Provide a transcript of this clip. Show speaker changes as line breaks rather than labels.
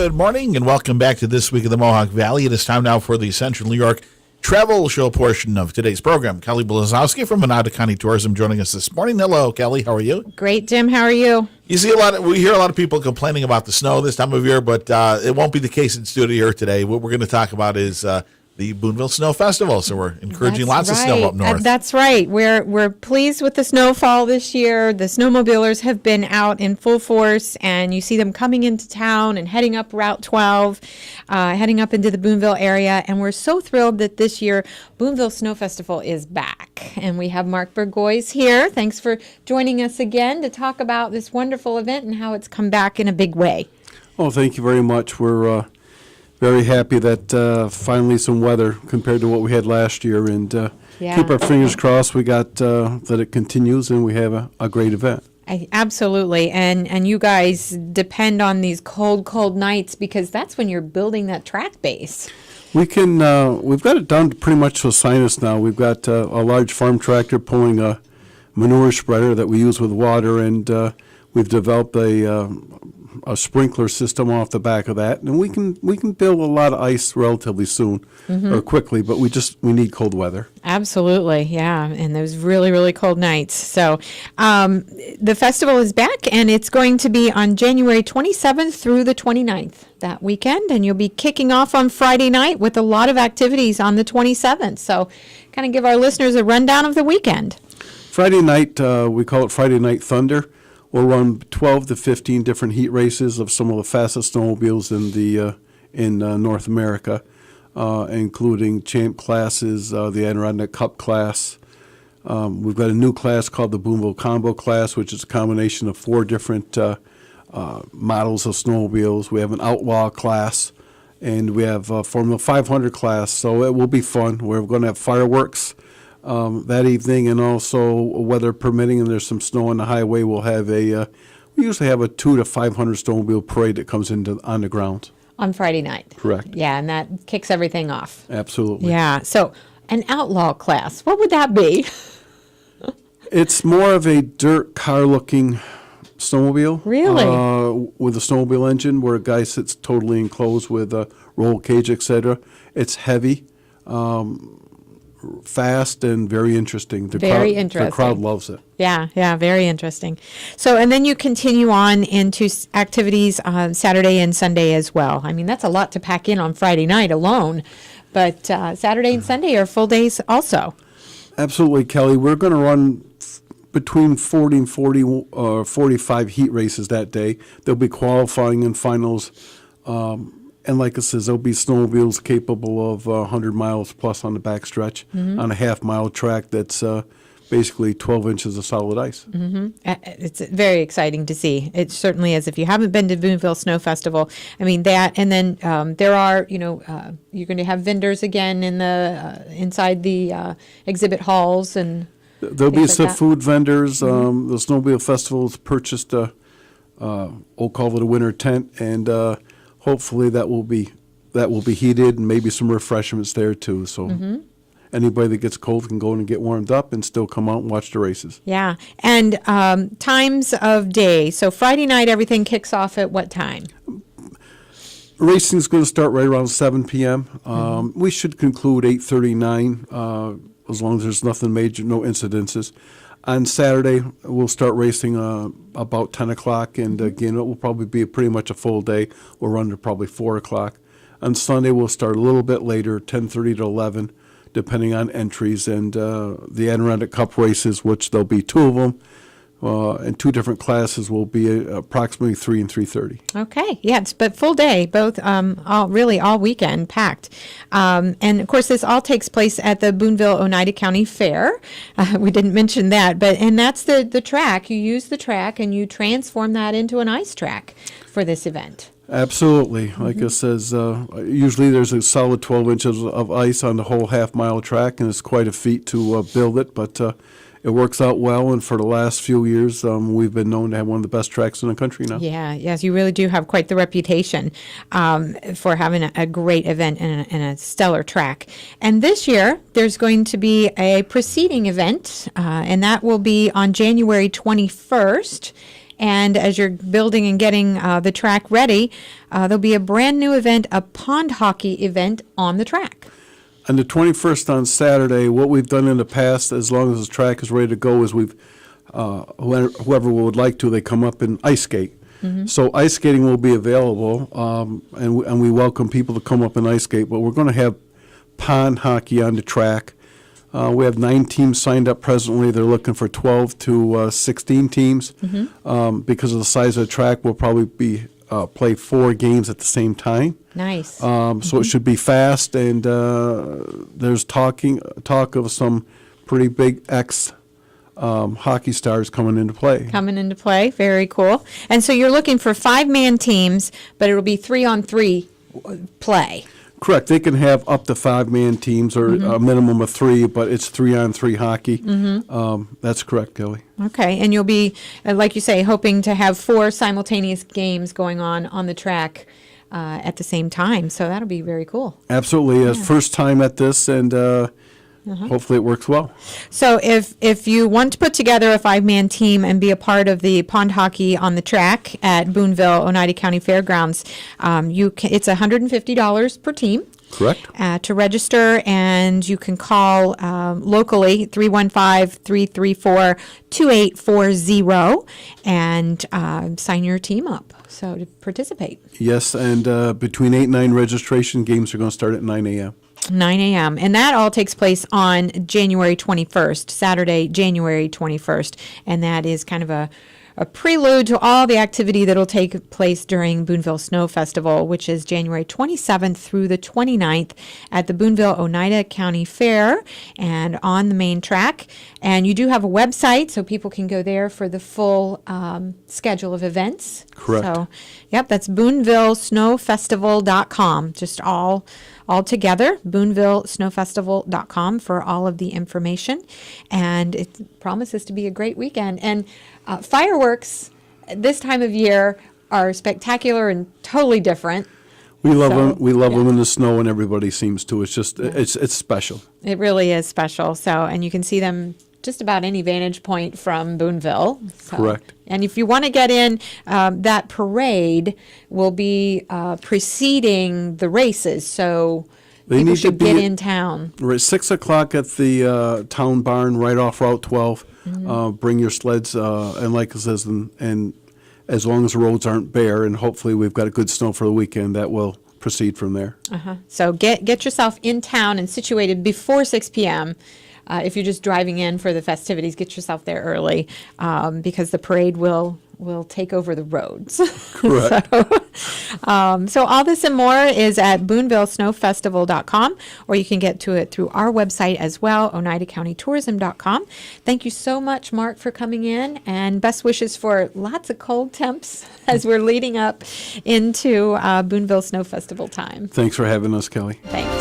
Good morning and welcome back to this week of the Mohawk Valley. It is time now for the Central New York travel show portion of today's program. Kelly Blazosky from Oneida County Tourism joining us this morning. Hello, Kelly. How are you?
Great, Jim. How are you?
We hear a lot of people complaining about the snow this time of year, but it won't be the case in studio here today. What we're going to talk about is the Boonville Snow Festival. So we're encouraging lots of snow up north.
That's right. We're pleased with the snowfall this year. The snowmobilers have been out in full force, and you see them coming into town and heading up Route 12, heading up into the Boonville area. And we're so thrilled that this year Boonville Snow Festival is back. And we have Mark Bourgeois here. Thanks for joining us again to talk about this wonderful event and how it's come back in a big way.
Oh, thank you very much. We're very happy that finally some weather compared to what we had last year, and keep our fingers crossed we got that it continues and we have a great event.
Absolutely, and you guys depend on these cold nights because that's when you're building that track base.
We've got it down to pretty much to a science now. We've got a large farm tractor pulling a manure spreader that we use with water, and we've developed a sprinkler system off the back of that, and we can build a lot of ice relatively soon or quickly, but we need cold weather.
Absolutely, yeah, and those really cold nights. So the festival is back, and it's going to be on January 27th through the 29th that weekend, and you'll be kicking off on Friday night with a lot of activities on the 27th. So kind of give our listeners a rundown of the weekend.
Friday night, we call it Friday Night Thunder. We'll run 12 to 15 different heat races of some of the fastest snowmobiles in North America, including champ classes, the Adirondack Cup class. We've got a new class called the Boonville Combo class, which is a combination of 4 different models of snowmobiles. We have an Outlaw class, and we have a Formula 500 class, so it will be fun. We're going to have fireworks that evening, and also weather permitting, and there's some snow on the highway. We'll have we usually have a 200 to 500 snowmobile parade that comes on the ground
on Friday night.
Correct.
Yeah, and that kicks everything off.
Absolutely.
Yeah. So an outlaw class, what would that be?
It's more of a dirt car looking snowmobile.
Really?
With a snowmobile engine where a guy sits totally enclosed with a roll cage, etc. It's heavy. Fast and very interesting.
Interesting.
The crowd loves it.
Yeah, very interesting. So, and then you continue on into activities on Saturday and Sunday as well. I mean, that's a lot to pack in on Friday night alone, but Saturday and Sunday are full days also.
Absolutely, Kelly. We're going to run between 40 and 45 heat races that day. There'll be qualifying and finals. And like it says, there'll be snowmobiles capable of 100 miles plus on the backstretch on a half-mile track that's basically 12 inches of solid ice.
It's very exciting to see. It certainly is. If you haven't been to Boonville Snow Festival, I mean that, and then there are, you're going to have vendors again in the inside the exhibit halls, and
there'll be some food vendors. The Snowmobile Festival has purchased we'll call it a winter tent, and hopefully that will be heated, and maybe some refreshments there too. So anybody that gets cold can go in and get warmed up and still come out and watch the races. Yeah.
And times of day. So Friday night, everything kicks off at what time?
Racing's going to start right around 7 p.m. We should conclude 8:39 as long as there's nothing major, no incidences. On Saturday, we'll start racing about 10 o'clock, and again, it will probably be pretty much a full day. We'll run to probably 4 o'clock. On Sunday, we'll start a little bit later, 10:30 to 11, depending on entries, and the Adirondack Cup races, which there'll be 2 of them, and 2 different classes will be approximately 3 and 3:30.
Okay, yes, but full day, both all weekend packed. And of course, this all takes place at the Boonville Oneida County Fair. We didn't mention that, and that's the track. You use the track and you transform that into an ice track for this event.
Absolutely. Like it says, usually there's a solid 12 inches of ice on the whole half-mile track, and it's quite a feat to build it, but it works out well, and for the last few years, we've been known to have one of the best tracks in the country now.
Yeah, yes, you really do have quite the reputation for having a great event and a stellar track. And this year, there's going to be a preceding event, and that will be on January 21st. And as you're building and getting the track ready, there'll be a brand new event, a pond hockey event on the track.
On the 21st on Saturday, what we've done in the past, as long as the track is ready to go, is we've whoever would like to, they come up and ice skate. So ice skating will be available, and we welcome people to come up and ice skate. But we're going to have pond hockey on the track. We have 9 teams signed up presently. They're looking for 12 to 16 teams. Because of the size of the track, we'll probably be play 4 games at the same time.
Nice.
So it should be fast, and there's talk of some pretty big hockey stars coming into play.
Very cool. And so you're looking for 5-man teams, but it'll be 3-on-3 play.
Correct. They can have up to 5-man teams, or a minimum of 3, but it's 3-on-3 hockey. That's correct, Kelly.
Okay, and you'll be, like you say, hoping to have 4 simultaneous games going on the track at the same time. So that'll be very cool.
Absolutely. First time at this, and hopefully it works well.
So if you want to put together a 5-man team and be a part of the pond hockey on the track at Boonville, Oneida County Fairgrounds, it's $150 per team.
Correct.
To register, and you can call locally 315-334-2840 and sign your team up to participate.
Yes, and between 8 and 9 registration, games are going to start at 9 a.m.
9 a.m. And that all takes place on January 21st, Saturday, January 21st. And that is kind of a prelude to all the activity that will take place during Boonville Snow Festival, which is January 27th through the 29th at the Boonville Oneida County Fair and on the main track. And you do have a website, so people can go there for the full schedule of events.
Correct.
So, yep, that's BoonvilleSnowFestival.com, just all together, BoonvilleSnowFestival.com for all of the information. And it promises to be a great weekend. And fireworks this time of year are spectacular and totally different.
We love them. We love them in the snow, and everybody seems to. It's just it's special.
It really is special. So, and you can see them just about any vantage point from Boonville. So,
Correct.
And if you want to get in, that parade will be preceding the races, so people should get in town.
Right, 6 o'clock at the town barn right off Route 12. Bring your sleds, and like it says, and as long as the roads aren't bare, and hopefully we've got a good snow for the weekend, that will proceed from there.
So get yourself in town and situated before 6 p.m. If you're just driving in for the festivities, get yourself there early because the parade will take over the roads.
Correct.
So all this and more is at BoonvilleSnowFestival.com, or you can get to it through our website as well, OneidaCountyTourism.com. Thank you so much, Mark, for coming in, and best wishes for lots of cold temps as we're leading up into Boonville Snow Festival time.
Thanks for having us, Kelly.
Thanks.